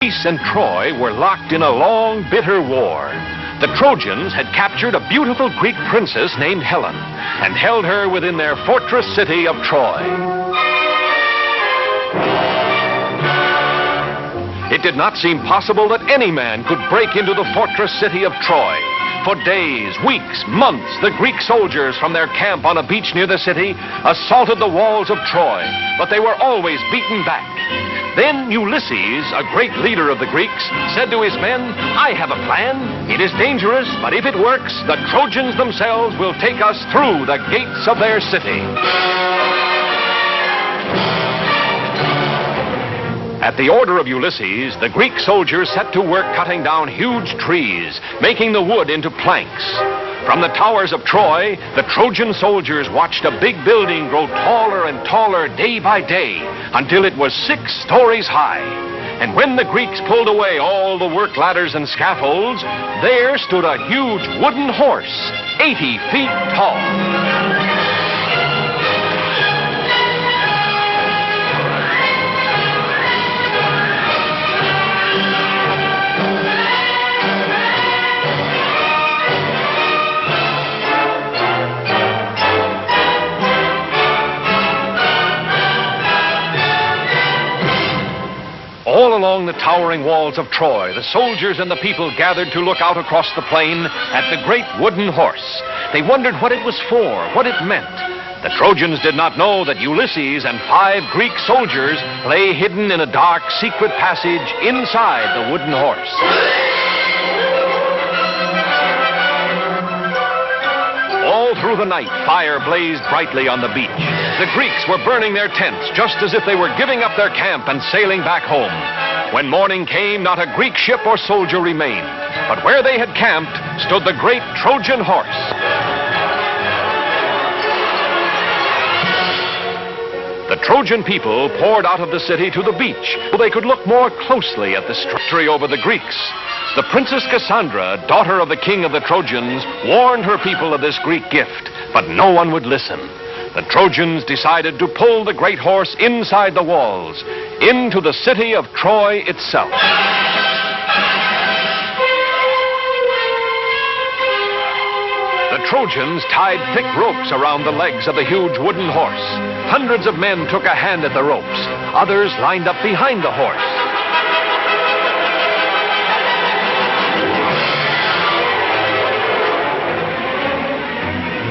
Greece and Troy were locked in a long, bitter war. The Trojans had captured a beautiful Greek princess named Helen and held her within their fortress city of Troy. It did not seem possible that any man could break into the fortress city of Troy. For days, weeks, months, the Greek soldiers from their camp on a beach near the city assaulted the walls of Troy, but they were always beaten back. Then Ulysses, a great leader of the Greeks, said to his men, "I have a plan. It is dangerous, but if it works, the Trojans themselves will take us through the gates of their city." At the order of Ulysses, the Greek soldiers set to work cutting down huge trees, making the wood into planks. From the towers of Troy, the Trojan soldiers watched a big building grow taller and taller day by day until it was 6 stories high. And when the Greeks pulled away all the work ladders and scaffolds, there stood a huge wooden horse, 80 feet tall. All along the towering walls of Troy, the soldiers and the people gathered to look out across the plain at the great wooden horse. They wondered what it was for, what it meant. The Trojans did not know that Ulysses and 5 Greek soldiers lay hidden in a dark, secret passage inside the wooden horse. All through the night, fire blazed brightly on the beach. The Greeks were burning their tents just as if they were giving up their camp and sailing back home. When morning came, not a Greek ship or soldier remained. But where they had camped stood the great Trojan horse. The Trojan people poured out of the city to the beach so they could look more closely at the victory over the Greeks. The Princess Cassandra, daughter of the king of the Trojans, warned her people of this Greek gift, but no one would listen. The Trojans decided to pull the great horse inside the walls, into the city of Troy itself. The Trojans tied thick ropes around the legs of the huge wooden horse. Hundreds of men took a hand at the ropes. Others lined up behind the horse.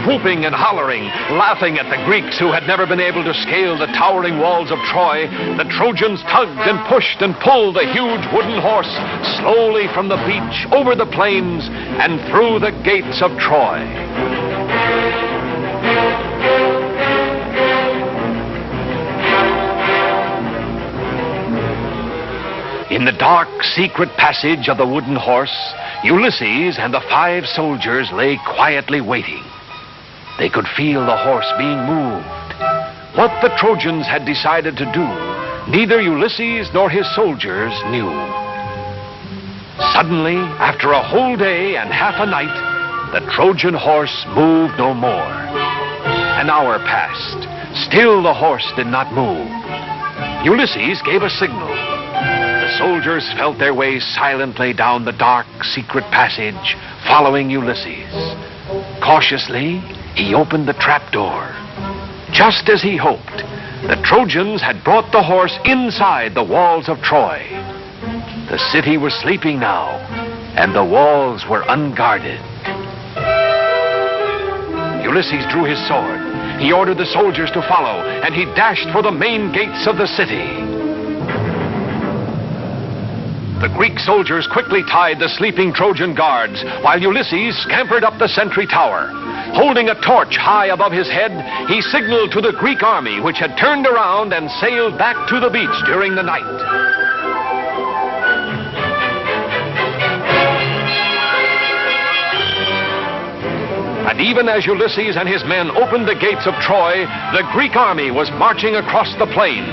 Whooping and hollering, laughing at the Greeks who had never been able to scale the towering walls of Troy, the Trojans tugged and pushed and pulled the huge wooden horse slowly from the beach, over the plains, and through the gates of Troy. In the dark, secret passage of the wooden horse, Ulysses and the 5 soldiers lay quietly waiting. They could feel the horse being moved. What the Trojans had decided to do, neither Ulysses nor his soldiers knew. Suddenly, after a whole day and half a night, the Trojan horse moved no more. An hour passed. Still the horse did not move. Ulysses gave a signal. The soldiers felt their way silently down the dark, secret passage, following Ulysses. Cautiously, he opened the trapdoor. Just as he hoped, the Trojans had brought the horse inside the walls of Troy. The city was sleeping now, and the walls were unguarded. Ulysses drew his sword. He ordered the soldiers to follow, and he dashed for the main gates of the city. The Greek soldiers quickly tied the sleeping Trojan guards, while Ulysses scampered up the sentry tower. Holding a torch high above his head, he signaled to the Greek army, which had turned around and sailed back to the beach during the night. And even as Ulysses and his men opened the gates of Troy, the Greek army was marching across the plain.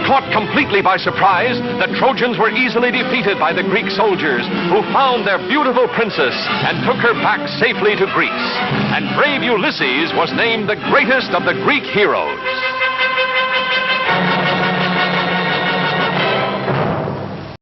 Caught completely by surprise, the Trojans were easily defeated by the Greek soldiers, who found their beautiful princess and took her back safely to Greece. And brave Ulysses was named the greatest of the Greek heroes.